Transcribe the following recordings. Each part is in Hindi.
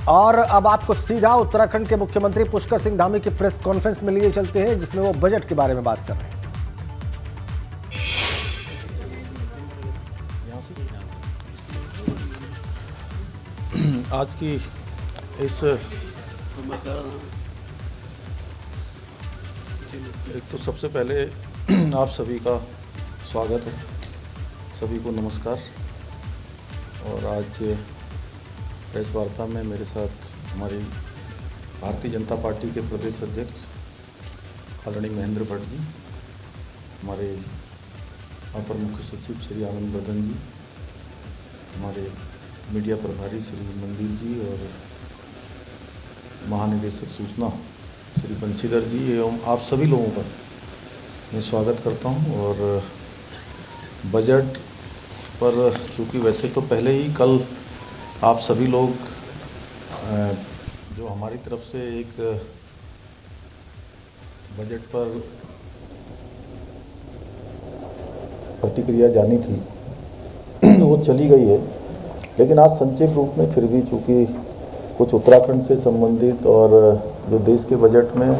और अब आपको सीधा उत्तराखंड के मुख्यमंत्री पुष्कर सिंह धामी की प्रेस कॉन्फ्रेंस में लिए चलते हैं, जिसमें वो बजट के बारे में बात कर रहे हैं। आज की इस एक तो सबसे पहले आप सभी का स्वागत है, सभी को नमस्कार। और आज प्रेस वार्ता में मेरे साथ हमारी भारतीय जनता पार्टी के प्रदेश अध्यक्ष आदरणीय महेंद्र भट्ट जी, हमारे अपर मुख्य सचिव श्री आनंद वर्धन जी, हमारे मीडिया प्रभारी श्री मंदिर जी और महानिदेशक सूचना श्री बंशीधर जी एवं आप सभी लोगों का मैं स्वागत करता हूं। और बजट पर चूँकि वैसे तो पहले ही कल आप सभी लोग जो हमारी तरफ से एक बजट पर प्रतिक्रिया जानी थी वो चली गई है, लेकिन आज संक्षेप रूप में फिर भी चूँकि कुछ उत्तराखंड से संबंधित और जो देश के बजट में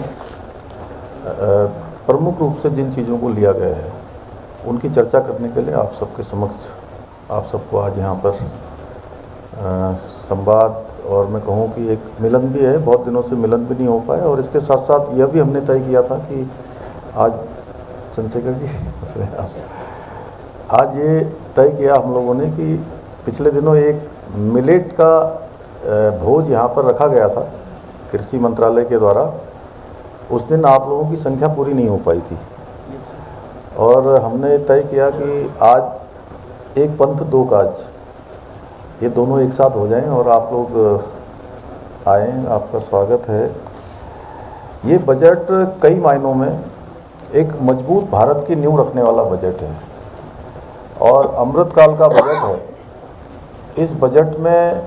प्रमुख रूप से जिन चीज़ों को लिया गया है उनकी चर्चा करने के लिए आप सबके समक्ष आप सबको आज यहाँ पर संवाद और मैं कहूँ कि एक मिलन भी है। बहुत दिनों से मिलन भी नहीं हो पाया और इसके साथ साथ यह भी हमने तय किया था कि आज चंद्रशेखर जी आज ये तय किया हम लोगों ने कि पिछले दिनों एक मिलेट का भोज यहाँ पर रखा गया था कृषि मंत्रालय के द्वारा। उस दिन आप लोगों की संख्या पूरी नहीं हो पाई थी और हमने तय किया कि आज एक पंथ दो काज, ये दोनों एक साथ हो जाएं और आप लोग आएँ, आपका स्वागत है। ये बजट कई मायनों में एक मजबूत भारत की नींव रखने वाला बजट है और अमृतकाल का बजट है। इस बजट में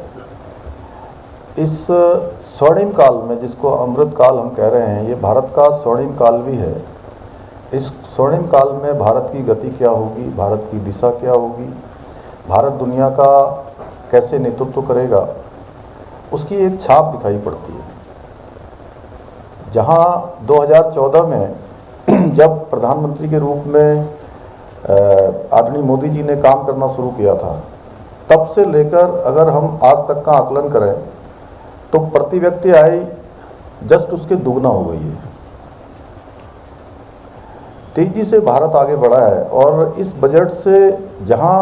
इस स्वर्णिम काल में, जिसको अमृतकाल हम कह रहे हैं, ये भारत का स्वर्णिम काल भी है। इस स्वर्णिम काल में भारत की गति क्या होगी, भारत की दिशा क्या होगी, भारत दुनिया का कैसे नेतृत्व करेगा, उसकी एक छाप दिखाई पड़ती है। जहां 2014 में जब प्रधानमंत्री के रूप में आदरणीय मोदी जी ने काम करना शुरू किया था, तब से लेकर अगर हम आज तक का आकलन करें तो प्रति व्यक्ति आय जस्ट उसके दुगना हो गई है। तेजी से भारत आगे बढ़ा है और इस बजट से जहां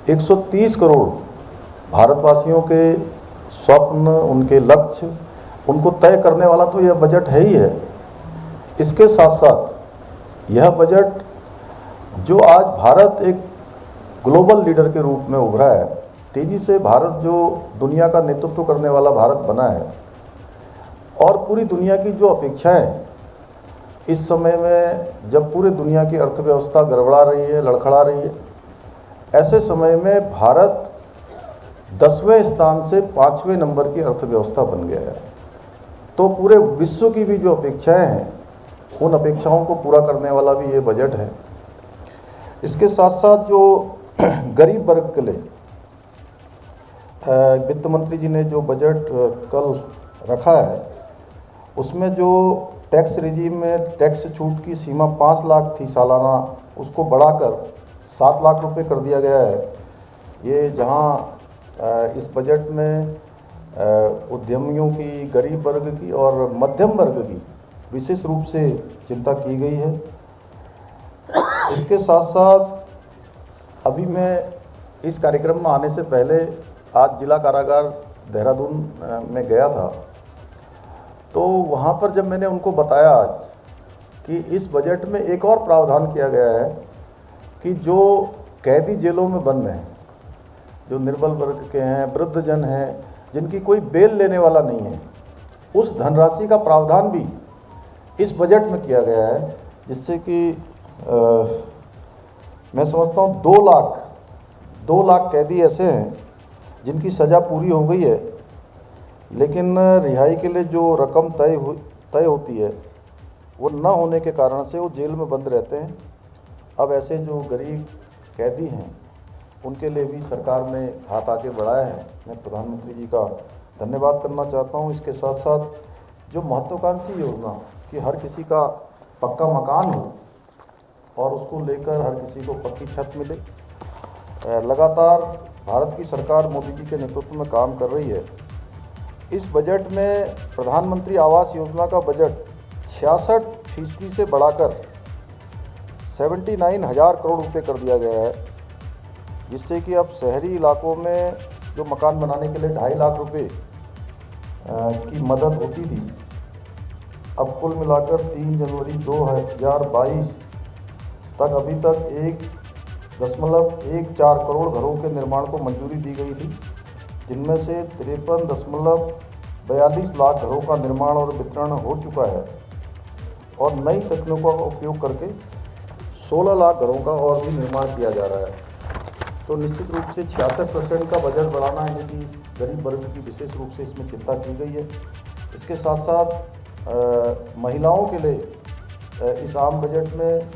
130 करोड़ भारतवासियों के स्वप्न, उनके लक्ष्य, उनको तय करने वाला तो यह बजट है ही है। इसके साथ साथ यह बजट जो आज भारत एक ग्लोबल लीडर के रूप में उभरा है, तेजी से भारत जो दुनिया का नेतृत्व करने वाला भारत बना है और पूरी दुनिया की जो अपेक्षाएं इस समय में, जब पूरे दुनिया की अर्थव्यवस्था गड़बड़ा रही है, लड़खड़ा रही है, ऐसे समय में भारत 10वें स्थान से 5वें नंबर की अर्थव्यवस्था बन गया है। तो पूरे विश्व की भी जो अपेक्षाएं हैं, उन अपेक्षाओं को पूरा करने वाला भी ये बजट है। इसके साथ साथ जो गरीब वर्ग के लिए वित्त मंत्री जी ने जो बजट कल रखा है, उसमें जो टैक्स रिजीम में टैक्स छूट की सीमा 5 लाख थी सालाना, उसको बढ़ाकर 7 लाख रुपए कर दिया गया है। ये जहां इस बजट में उद्यमियों की, गरीब वर्ग की और मध्यम वर्ग की विशेष रूप से चिंता की गई है। इसके साथ साथ अभी मैं इस कार्यक्रम में आने से पहले आज जिला कारागार देहरादून में गया था, तो वहाँ पर जब मैंने उनको बताया आज कि इस बजट में एक और प्रावधान किया गया है कि जो कैदी जेलों में बंद हैं, जो निर्बल वर्ग के हैं, वृद्धजन हैं, जिनकी कोई बेल लेने वाला नहीं है, उस धनराशि का प्रावधान भी इस बजट में किया गया है, जिससे कि मैं समझता हूँ 2 लाख कैदी ऐसे हैं जिनकी सज़ा पूरी हो गई है, लेकिन रिहाई के लिए जो रकम तय होती है वो न होने के कारण से वो जेल में बंद रहते हैं। अब ऐसे जो गरीब कैदी हैं उनके लिए भी सरकार ने हाथ आगे बढ़ाया है। मैं प्रधानमंत्री जी का धन्यवाद करना चाहता हूँ। इसके साथ साथ जो महत्वाकांक्षी योजना कि हर किसी का पक्का मकान हो और उसको लेकर हर किसी को पक्की छत मिले, लगातार भारत की सरकार मोदी जी के नेतृत्व में काम कर रही है। इस बजट में प्रधानमंत्री आवास योजना का बजट 66% से बढ़ाकर 79,000 करोड़ रुपए कर दिया गया है, जिससे कि अब शहरी इलाकों में जो मकान बनाने के लिए 2.5 लाख रुपए की मदद होती थी, अब कुल मिलाकर 3 जनवरी 2022 तक अभी तक 1.14 करोड़ घरों के निर्माण को मंजूरी दी गई थी, जिनमें से 53.42 लाख घरों का निर्माण और वितरण हो चुका है और नई तकनीकों का उपयोग करके 16 लाख घरों का और भी निर्माण किया जा रहा है। तो निश्चित रूप से 66% का बजट बढ़ाना है, यदि गरीब वर्ग की विशेष रूप से इसमें चिंता की गई है। इसके साथ साथ महिलाओं के लिए इस आम बजट में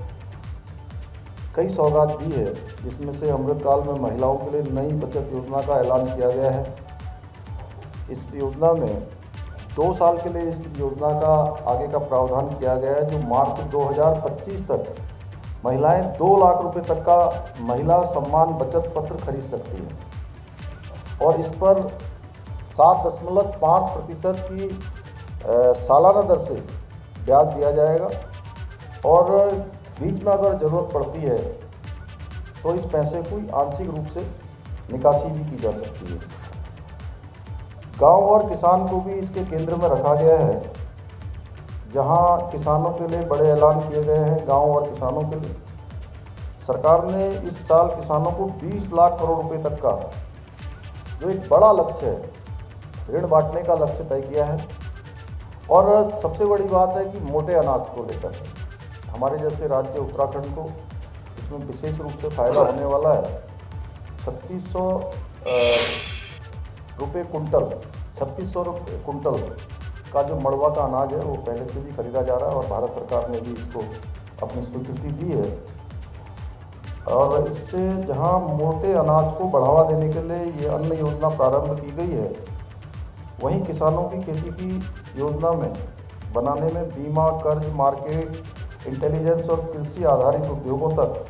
कई सौगात दी है, जिसमें से अमृतकाल में महिलाओं के लिए नई बचत योजना का ऐलान किया गया है। इस योजना में 2 साल के लिए इस योजना का आगे का प्रावधान किया गया है, जो मार्च 2025 तक महिलाएं 2 लाख रुपए तक का महिला सम्मान बचत पत्र खरीद सकती हैं और इस पर 7.5% की सालाना दर से ब्याज दिया जाएगा और बीच में अगर ज़रूरत पड़ती है तो इस पैसे को आंशिक रूप से निकासी भी की जा सकती है। गांव और किसान को भी इसके केंद्र में रखा गया है, जहां किसानों के लिए बड़े ऐलान किए गए हैं। गांव और किसानों के लिए सरकार ने इस साल किसानों को 20 लाख करोड़ रुपए तक का, जो एक बड़ा लक्ष्य है, ऋण बांटने का लक्ष्य तय किया है। और सबसे बड़ी बात है कि मोटे अनाज को लेकर हमारे जैसे राज्य उत्तराखंड को इसमें विशेष रूप से फ़ायदा होने वाला है। 3600 रुपये कुंटल, 3600 रुपये कुंटल का जो मड़वा का अनाज है वो पहले से भी खरीदा जा रहा है और भारत सरकार ने भी इसको अपनी स्वीकृति दी है। और इससे जहां मोटे अनाज को बढ़ावा देने के लिए ये अन्न योजना प्रारंभ की गई है, वहीं किसानों की खेती की योजना में बनाने में बीमा, कर्ज, मार्केट इंटेलिजेंस और कृषि आधारित उद्योगों तक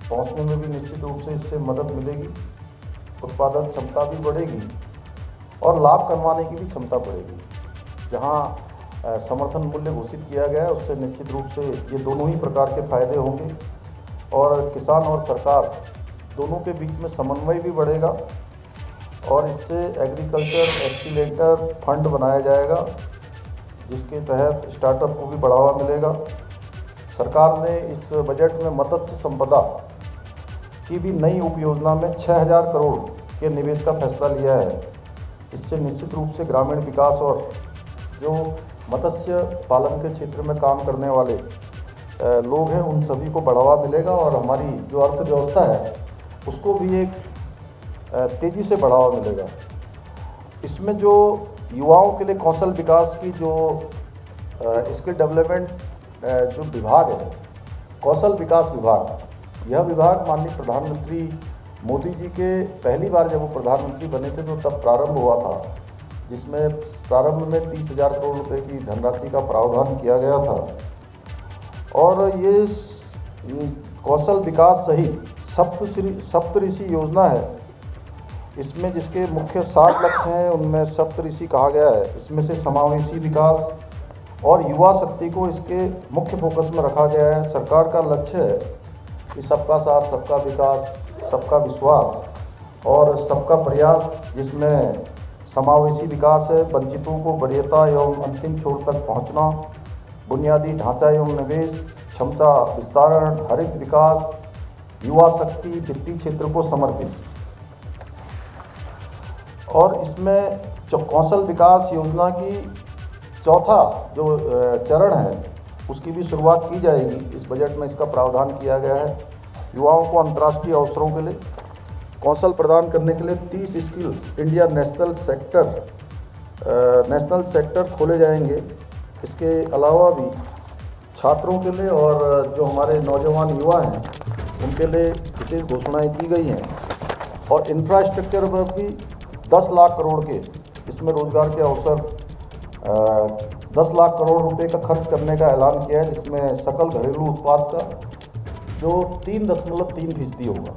पहुंचने में भी निश्चित रूप से इससे मदद मिलेगी। उत्पादन क्षमता भी बढ़ेगी और लाभ कमाने की भी क्षमता बढ़ेगी। जहां समर्थन मूल्य घोषित किया गया है, उससे निश्चित रूप से ये दोनों ही प्रकार के फायदे होंगे और किसान और सरकार दोनों के बीच में समन्वय भी बढ़ेगा और इससे एग्रीकल्चर एक्सीलेटर फंड बनाया जाएगा, जिसके तहत स्टार्टअप को भी बढ़ावा मिलेगा। सरकार ने इस बजट में मत्स्य संपदा की भी नई उप योजना में 6,000 करोड़ के निवेश का फैसला लिया है। इससे निश्चित रूप से ग्रामीण विकास और जो मत्स्य पालन के क्षेत्र में काम करने वाले लोग हैं, उन सभी को बढ़ावा मिलेगा और हमारी जो अर्थव्यवस्था है उसको भी एक तेज़ी से बढ़ावा मिलेगा। इसमें जो युवाओं के लिए कौशल विकास की जो स्किल डेवलपमेंट जो विभाग है, कौशल विकास विभाग, यह विभाग माननीय प्रधानमंत्री मोदी जी के पहली बार जब वो प्रधानमंत्री बने थे तो तब प्रारंभ हुआ था, जिसमें प्रारंभ में 30,000 करोड़ रुपए की धनराशि का प्रावधान किया गया था। और ये कौशल विकास सहित सप्तऋषि योजना है। इसमें जिसके मुख्य 7 लक्ष्य हैं, उनमें सप्तऋषि कहा गया है। इसमें से समावेशी विकास और युवा शक्ति को इसके मुख्य फोकस में रखा गया है। सरकार का लक्ष्य है कि सबका साथ, सबका विकास, सबका विश्वास और सबका प्रयास, जिसमें समावेशी विकास है, वंचितों को वरीयता एवं अंतिम छोर तक पहुंचना, बुनियादी ढांचा एवं निवेश, क्षमता विस्तारण, हरित विकास, युवा शक्ति, वित्तीय क्षेत्र को समर्पित। और इसमें जो कौशल विकास योजना की चौथा जो चरण है, उसकी भी शुरुआत की जाएगी। इस बजट में इसका प्रावधान किया गया है। युवाओं को अंतर्राष्ट्रीय अवसरों के लिए कौशल प्रदान करने के लिए 30 स्किल इंडिया नेशनल सेक्टर खोले जाएंगे। इसके अलावा भी छात्रों के लिए और जो हमारे नौजवान युवा हैं उनके लिए विशेष घोषणाएं की गई हैं और इंफ्रास्ट्रक्चर पर भी 10 लाख करोड़ के इसमें रोजगार के अवसर 10 लाख करोड़ रुपए का खर्च करने का ऐलान किया है, जिसमें सकल घरेलू उत्पाद का जो 3.3% होगा।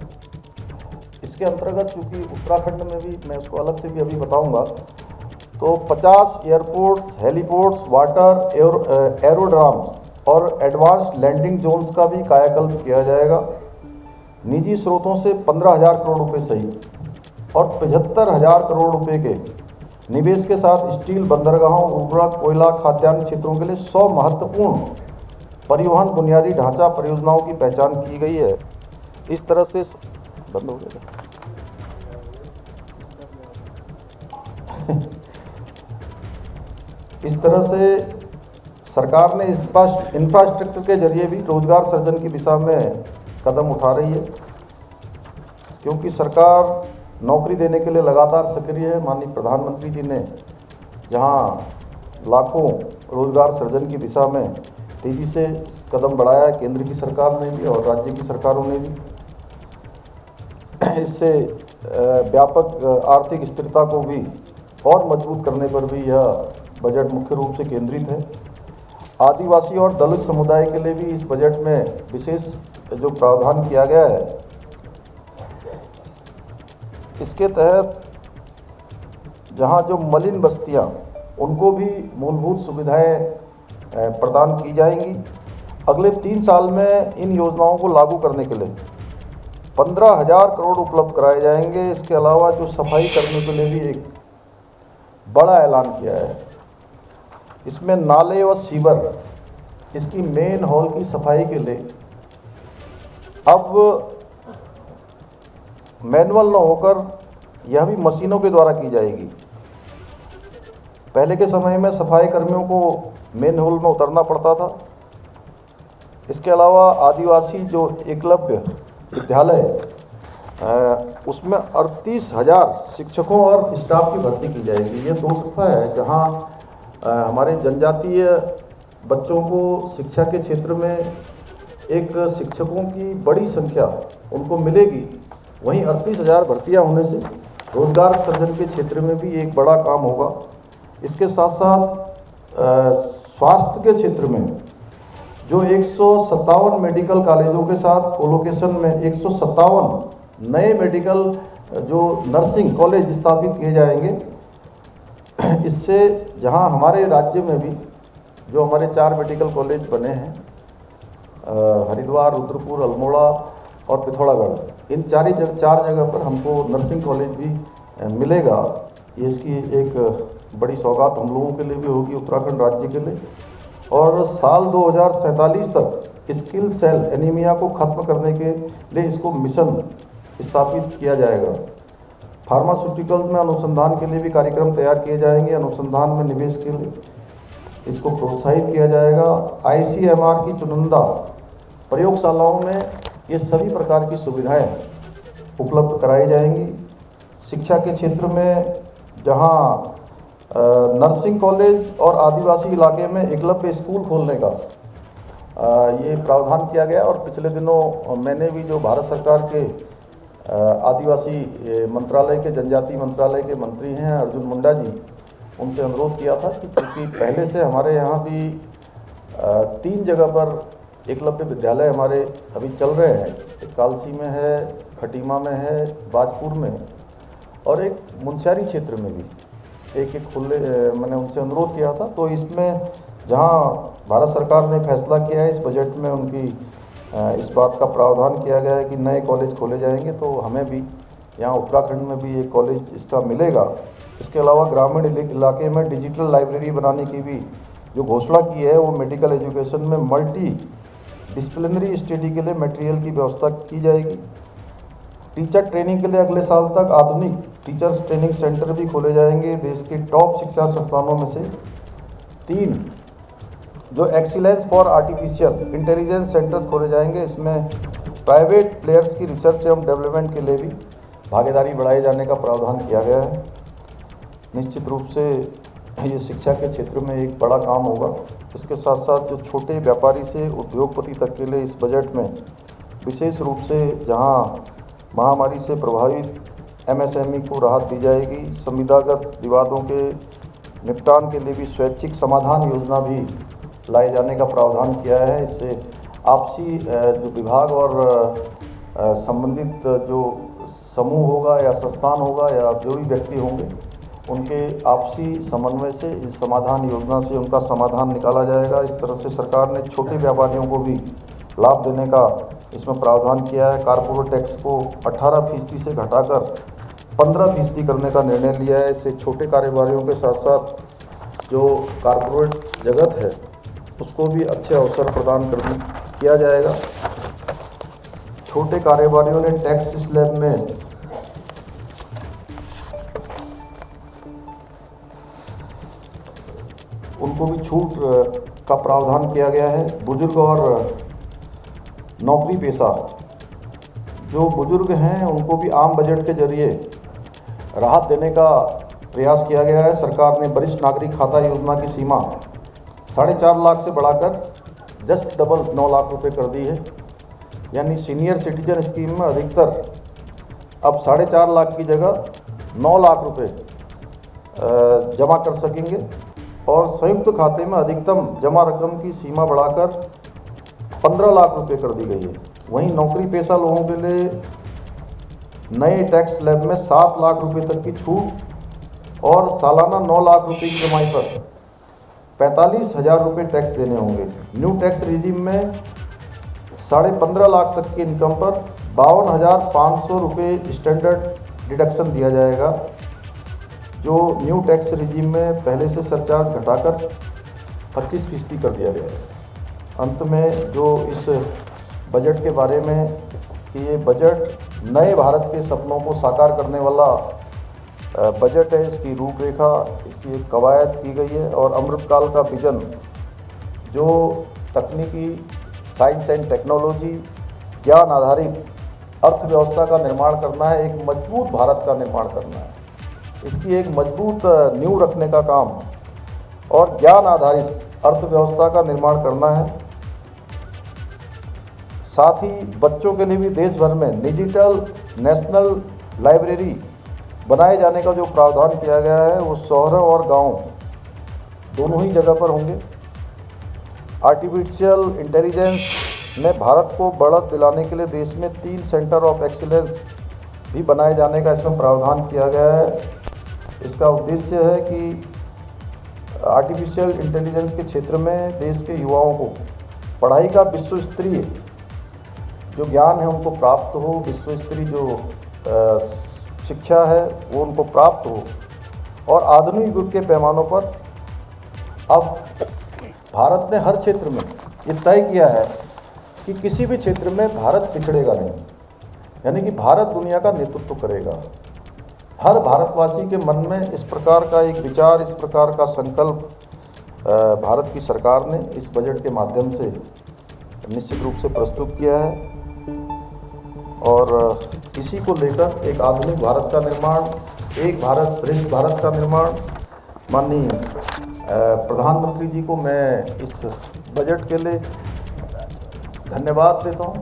इसके अंतर्गत चूँकि उत्तराखंड में भी, मैं उसको अलग से भी अभी बताऊंगा, तो 50 एयरपोर्ट्स, हेलीपोर्ट्स, वाटर एरोड्राम्स और एडवांस्ड लैंडिंग जोन्स का भी कायाकल्प किया जाएगा। निजी स्रोतों से 15,000 करोड़ रुपए सहित और 75,000 करोड़ रुपए के निवेश के साथ स्टील, बंदरगाहों, उर्वरक, कोयला, खाद्यान्न क्षेत्रों के लिए 100 महत्वपूर्ण परिवहन बुनियादी ढांचा परियोजनाओं की पहचान की गई है। इस तरह से बंद हो गया इस तरह से सरकार ने इंफ्रास्ट्रक्चर के जरिए भी रोजगार सृजन की दिशा में कदम उठा रही है, क्योंकि सरकार नौकरी देने के लिए लगातार सक्रिय है। माननीय प्रधानमंत्री जी ने जहां लाखों रोजगार सृजन की दिशा में तेजी से कदम बढ़ाया है, केंद्र की सरकार ने भी और राज्य की सरकारों ने भी। इससे व्यापक आर्थिक स्थिरता को भी और मजबूत करने पर भी यह बजट मुख्य रूप से केंद्रित है। आदिवासी और दलित समुदाय के लिए भी इस बजट में विशेष जो प्रावधान किया गया है, इसके तहत जहां जो मलिन बस्तियां, उनको भी मूलभूत सुविधाएं प्रदान की जाएंगी। अगले 3 साल में इन योजनाओं को लागू करने के लिए 15,000 करोड़ उपलब्ध कराए जाएंगे। इसके अलावा जो सफाई करने के लिए भी एक बड़ा ऐलान किया है, इसमें नाले व सीवर, इसकी मेन हॉल की सफाई के लिए अब मैनुअल न होकर यह भी मशीनों के द्वारा की जाएगी। पहले के समय में सफाई कर्मियों को मेन हॉल में उतरना पड़ता था। इसके अलावा आदिवासी जो एकलव्य विद्यालय, उसमें 38,000 शिक्षकों और स्टाफ की भर्ती की जाएगी। ये 2 संस्था है जहां हमारे जनजातीय बच्चों को शिक्षा के क्षेत्र में एक शिक्षकों की बड़ी संख्या उनको मिलेगी। वहीं 38,000 भर्तियां होने से रोजगार सृजन के क्षेत्र में भी एक बड़ा काम होगा। इसके साथ साथ स्वास्थ्य के क्षेत्र में जो 157 मेडिकल कॉलेजों के साथ कोलोकेशन में 157 नए मेडिकल जो नर्सिंग कॉलेज स्थापित किए जाएंगे। इससे जहां हमारे राज्य में भी जो हमारे 4 मेडिकल कॉलेज बने हैं, हरिद्वार, रुद्रपुर, अल्मोड़ा और पिथौरागढ़, इन 4 जगह पर हमको नर्सिंग कॉलेज भी मिलेगा। ये इसकी एक बड़ी सौगात हम लोगों के लिए भी होगी, उत्तराखंड राज्य के लिए। और साल 2047 तक स्किल सेल एनीमिया को खत्म करने के लिए इसको मिशन स्थापित किया जाएगा। फार्मास्यूटिकल में अनुसंधान के लिए भी कार्यक्रम तैयार किए जाएंगे। अनुसंधान में निवेश के लिए इसको प्रोत्साहित किया जाएगा। ICMR की चुनिंदा प्रयोगशालाओं में ये सभी प्रकार की सुविधाएं उपलब्ध कराई जाएंगी। शिक्षा के क्षेत्र में जहां नर्सिंग कॉलेज और आदिवासी इलाके में एकलव्य स्कूल खोलने का ये प्रावधान किया गया। और पिछले दिनों मैंने भी जो भारत सरकार के आदिवासी मंत्रालय के, जनजातीय मंत्रालय के मंत्री हैं अर्जुन मुंडा जी, उनसे अनुरोध किया था कि क्योंकि पहले से हमारे यहाँ भी 3 जगह पर एकलव्य विद्यालय हमारे अभी चल रहे हैं। एक कालसी में है, खटीमा में है, बाजपुर में, और एक मुनस्यारी क्षेत्र में भी एक खुले, मैंने उनसे अनुरोध किया था। तो इसमें जहां भारत सरकार ने फैसला किया है, इस बजट में उनकी इस बात का प्रावधान किया गया है कि नए कॉलेज खोले जाएंगे, तो हमें भी यहाँ उत्तराखंड में भी एक कॉलेज इसका मिलेगा। इसके अलावा ग्रामीण इलाके में डिजिटल लाइब्रेरी बनाने की भी जो घोषणा की है, वो मेडिकल एजुकेशन में मल्टी डिसिप्लिनरी स्टडी के लिए मटेरियल की व्यवस्था की जाएगी। टीचर ट्रेनिंग के लिए अगले साल तक आधुनिक टीचर्स ट्रेनिंग सेंटर भी खोले जाएंगे। देश के टॉप शिक्षा संस्थानों में से 3 जो excellence for artificial intelligence centres खोले जाएंगे। इसमें प्राइवेट प्लेयर्स की रिसर्च एवं डेवलपमेंट के लिए भी भागीदारी बढ़ाए जाने का प्रावधान किया गया है। निश्चित रूप से ये शिक्षा के क्षेत्र में एक बड़ा काम होगा। इसके साथ साथ जो छोटे व्यापारी से उद्योगपति तक के लिए इस बजट में विशेष रूप से जहां महामारी से प्रभावित MSME को राहत दी जाएगी। संविदागत विवादों के निपटान के लिए भी स्वैच्छिक समाधान योजना भी लाए जाने का प्रावधान किया है। इससे आपसी जो विभाग और संबंधित जो समूह होगा या संस्थान होगा या जो भी व्यक्ति होंगे, उनके आपसी समन्वय से इस समाधान योजना से उनका समाधान निकाला जाएगा। इस तरह से सरकार ने छोटे व्यापारियों को भी लाभ देने का इसमें प्रावधान किया है। कॉर्पोरेट टैक्स को 18% से घटाकर 15% करने का निर्णय लिया है। इससे छोटे कारोबारियों के साथ साथ जो कॉर्पोरेट जगत है उसको भी अच्छे अवसर प्रदान किया जाएगा। छोटे कारोबारियों ने टैक्स स्लैब में उनको भी छूट का प्रावधान किया गया है। बुजुर्ग और नौकरी पेशा जो बुजुर्ग हैं उनको भी आम बजट के जरिए राहत देने का प्रयास किया गया है। सरकार ने वरिष्ठ नागरिक खाता योजना की सीमा 4.5 लाख से बढ़ाकर जस्ट डबल 9 लाख रुपए कर दी है। यानी सीनियर सिटीजन स्कीम में अधिकतर अब 4.5 लाख की जगह 9 लाख रुपए जमा कर सकेंगे और संयुक्त खाते में अधिकतम जमा रकम की सीमा बढ़ाकर 15 लाख रुपए कर दी गई है। वहीं नौकरी पेशा लोगों के लिए नए टैक्स स्लैब में 7 लाख रुपए तक की छूट और सालाना 9 लाख रुपए की कमाई पर 45,000 रुपये टैक्स देने होंगे। न्यू टैक्स रिजीम में 15.5 लाख तक की इनकम पर 52,500 रुपये स्टैंडर्ड डिडक्शन दिया जाएगा, जो न्यू टैक्स रिजीम में पहले से सरचार्ज घटाकर 25% कर दिया गया है। अंत में जो इस बजट के बारे में कि ये बजट नए भारत के सपनों को साकार करने वाला बजट है, इसकी रूपरेखा, इसकी एक कवायद की गई है और अमृतकाल का विजन जो तकनीकी साइंस एंड टेक्नोलॉजी ज्ञान आधारित अर्थव्यवस्था का निर्माण करना है, एक मजबूत भारत का निर्माण करना है, इसकी एक मजबूत नींव रखने का काम और ज्ञान आधारित अर्थव्यवस्था का निर्माण करना है। साथ ही बच्चों के लिए भी देश भर में डिजिटल नेशनल लाइब्रेरी बनाए जाने का जो प्रावधान किया गया है वो शहरों और गांव दोनों ही जगह पर होंगे। आर्टिफिशियल इंटेलिजेंस में भारत को बढ़त दिलाने के लिए देश में 3 सेंटर ऑफ एक्सीलेंस भी बनाए जाने का इसमें प्रावधान किया गया है। इसका उद्देश्य है कि आर्टिफिशियल इंटेलिजेंस के क्षेत्र में देश के युवाओं को पढ़ाई का विश्व स्तरीय जो ज्ञान है उनको प्राप्त हो, विश्व स्तरीय जो शिक्षा है वो उनको प्राप्त हो और आधुनिक युग के पैमानों पर अब भारत ने हर क्षेत्र में ये तय किया है कि किसी भी क्षेत्र में भारत पिछड़ेगा नहीं, यानी कि भारत दुनिया का नेतृत्व करेगा। हर भारतवासी के मन में इस प्रकार का एक विचार, इस प्रकार का संकल्प भारत की सरकार ने इस बजट के माध्यम से निश्चित रूप से प्रस्तुत किया है और इसी को लेकर एक आधुनिक भारत का निर्माण, एक भारत श्रेष्ठ भारत का निर्माण, माननीय प्रधानमंत्री जी को मैं इस बजट के लिए धन्यवाद देता हूं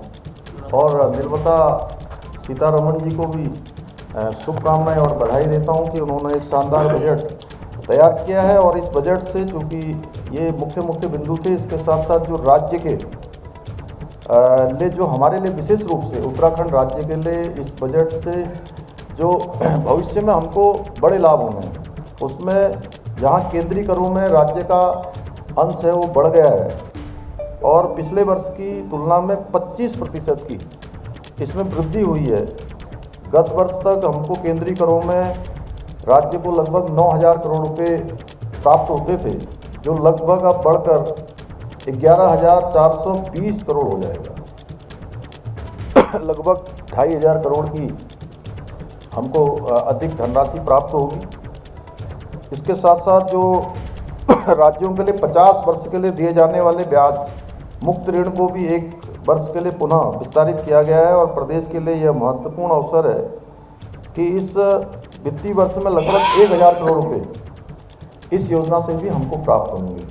और निर्मला सीतारमण जी को भी शुभकामनाएं और बधाई देता हूं कि उन्होंने एक शानदार बजट तैयार किया है। और इस बजट से चूँकि ये मुख्य बिंदु थे, इसके साथ साथ जो राज्य के लिए जो हमारे लिए विशेष रूप से उत्तराखंड राज्य के लिए इस बजट से जो भविष्य में हमको बड़े लाभ होने हैं, उसमें जहाँ केंद्रीय करों में राज्य का अंश है वो बढ़ गया है और पिछले वर्ष की तुलना में 25% की इसमें वृद्धि हुई है। गत वर्ष तक हमको केंद्रीय करों में राज्य को लगभग 9,000 करोड़ रुपए प्राप्त होते थे, जो लगभग अब बढ़कर 11,420 करोड़ हो जाएगा। लगभग 2,500 करोड़ की हमको अधिक धनराशि प्राप्त होगी। इसके साथ साथ जो राज्यों के लिए 50 वर्ष के लिए दिए जाने वाले ब्याज मुक्त ऋण को भी 1 वर्ष के लिए पुनः विस्तारित किया गया है और प्रदेश के लिए यह महत्वपूर्ण अवसर है कि इस वित्तीय वर्ष में लगभग 1,000 करोड़ रुपये इस योजना से भी हमको प्राप्त होंगे।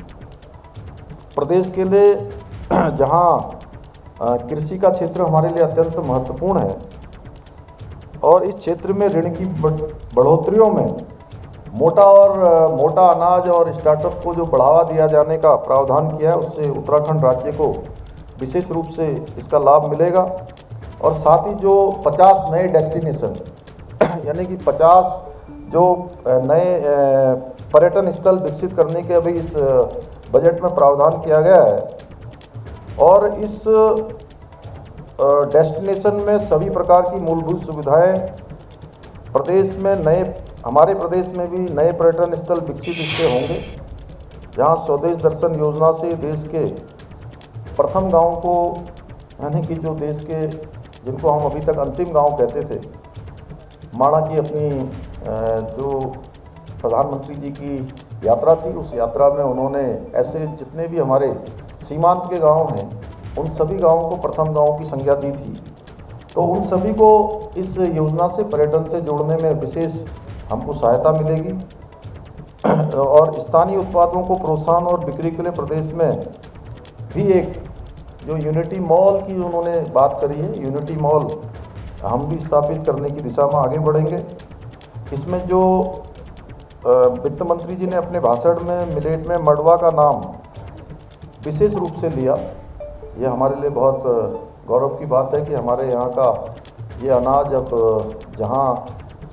प्रदेश के लिए जहां कृषि का क्षेत्र हमारे लिए अत्यंत महत्वपूर्ण है और इस क्षेत्र में ऋण की बढ़ोतरियों में मोटा अनाज और स्टार्टअप को जो बढ़ावा दिया जाने का प्रावधान किया है, उससे उत्तराखंड राज्य को विशेष रूप से इसका लाभ मिलेगा। और साथ ही जो 50 नए डेस्टिनेशन यानी कि 50 जो नए पर्यटन स्थल विकसित करने के अभी इस बजट में प्रावधान किया गया है। और इस डेस्टिनेशन में सभी प्रकार की मूलभूत सुविधाएं प्रदेश में हमारे प्रदेश में भी नए पर्यटन स्थल विकसित इससे होंगे, जहां स्वदेश दर्शन योजना से देश के प्रथम गांव को, यानी कि जो देश के जिनको हम अभी तक अंतिम गांव कहते थे, माणा की अपनी जो प्रधानमंत्री जी की यात्रा थी, उस यात्रा में उन्होंने ऐसे जितने भी हमारे सीमांत के गांव हैं उन सभी गांवों को प्रथम गांव की संज्ञा दी थी। तो उन सभी को इस योजना से पर्यटन से जोड़ने में विशेष हमको सहायता मिलेगी। और स्थानीय उत्पादों को प्रोत्साहन और बिक्री के लिए प्रदेश में भी एक जो यूनिटी मॉल की उन्होंने बात करी है, यूनिटी मॉल हम भी स्थापित करने की दिशा में आगे बढ़ेंगे। इसमें जो वित्त मंत्री जी ने अपने भाषण में मिलेट में मड़वा का नाम विशेष रूप से लिया, ये हमारे लिए बहुत गौरव की बात है कि हमारे यहाँ का ये अनाज अब जहाँ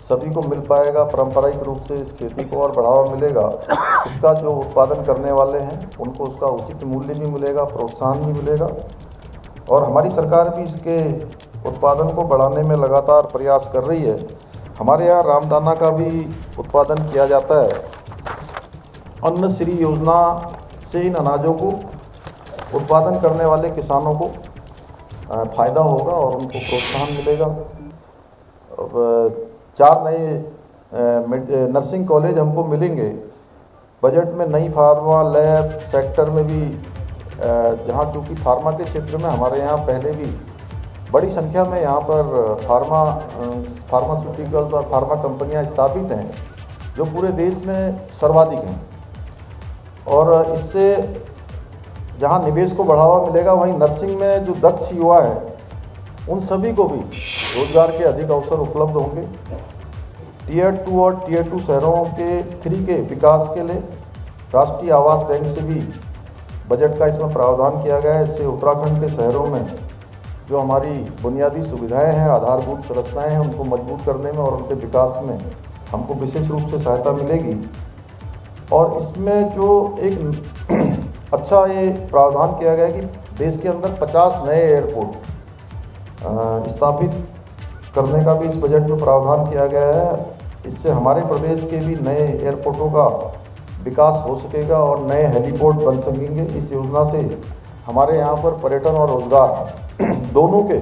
सभी को मिल पाएगा, पारंपरिक रूप से इस खेती को और बढ़ावा मिलेगा। इसका जो उत्पादन करने वाले हैं उनको उसका उचित मूल्य भी मिलेगा, प्रोत्साहन भी मिलेगा। और हमारी सरकार भी इसके उत्पादन को बढ़ाने में लगातार प्रयास कर रही है। हमारे यहाँ रामदाना का भी उत्पादन किया जाता है। अन्न श्री योजना से इन अनाजों को उत्पादन करने वाले किसानों को फ़ायदा होगा और उनको प्रोत्साहन मिलेगा। 4 नए नर्सिंग कॉलेज हमको मिलेंगे। बजट में नई फार्मा लैब सेक्टर में भी, जहाँ चूँकि फार्मा के क्षेत्र में हमारे यहाँ पहले भी बड़ी संख्या में यहाँ पर फार्मास्यूटिकल्स और फार्मा कंपनियाँ स्थापित हैं, जो पूरे देश में सर्वाधिक हैं। और इससे जहाँ निवेश को बढ़ावा मिलेगा, वहीं नर्सिंग में जो दक्ष युवा है उन सभी को भी रोजगार के अधिक अवसर उपलब्ध होंगे। टियर 2 और टियर 2 शहरों के 3 के विकास के लिए राष्ट्रीय आवास बैंक से भी बजट का इसमें प्रावधान किया गया है। इससे उत्तराखंड के शहरों में जो हमारी बुनियादी सुविधाएं हैं, आधारभूत संरचनाएं हैं, उनको मजबूत करने में और उनके विकास में हमको विशेष रूप से सहायता मिलेगी। और इसमें जो एक अच्छा ये प्रावधान किया गया है कि देश के अंदर 50 नए एयरपोर्ट स्थापित करने का भी इस बजट में प्रावधान किया गया है। इससे हमारे प्रदेश के भी नए एयरपोर्टों का विकास हो सकेगा और नए हेलीपोर्ट बन सकेंगे। इस योजना से हमारे यहाँ पर पर्यटन और रोजगार दोनों के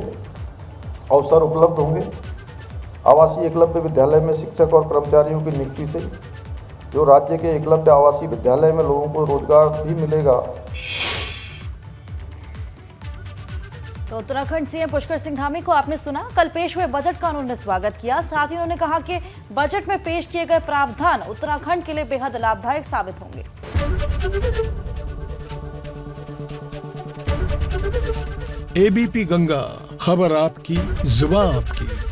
अवसर उपलब्ध होंगे। आवासीय एकलव्य विद्यालय में शिक्षक और कर्मचारियों की नियुक्ति से जो राज्य के एकलव्य आवासीय विद्यालय में लोगों को रोजगार भी मिलेगा। तो उत्तराखंड सीएम पुष्कर सिंह धामी को आपने सुना। कल पेश हुए बजट का उन्होंने स्वागत किया। साथ ही उन्होंने कहा कि बजट में पेश किए गए प्रावधान उत्तराखंड के लिए बेहद लाभदायक साबित होंगे। एबीपी गंगा, खबर आपकी, जुबान आपकी।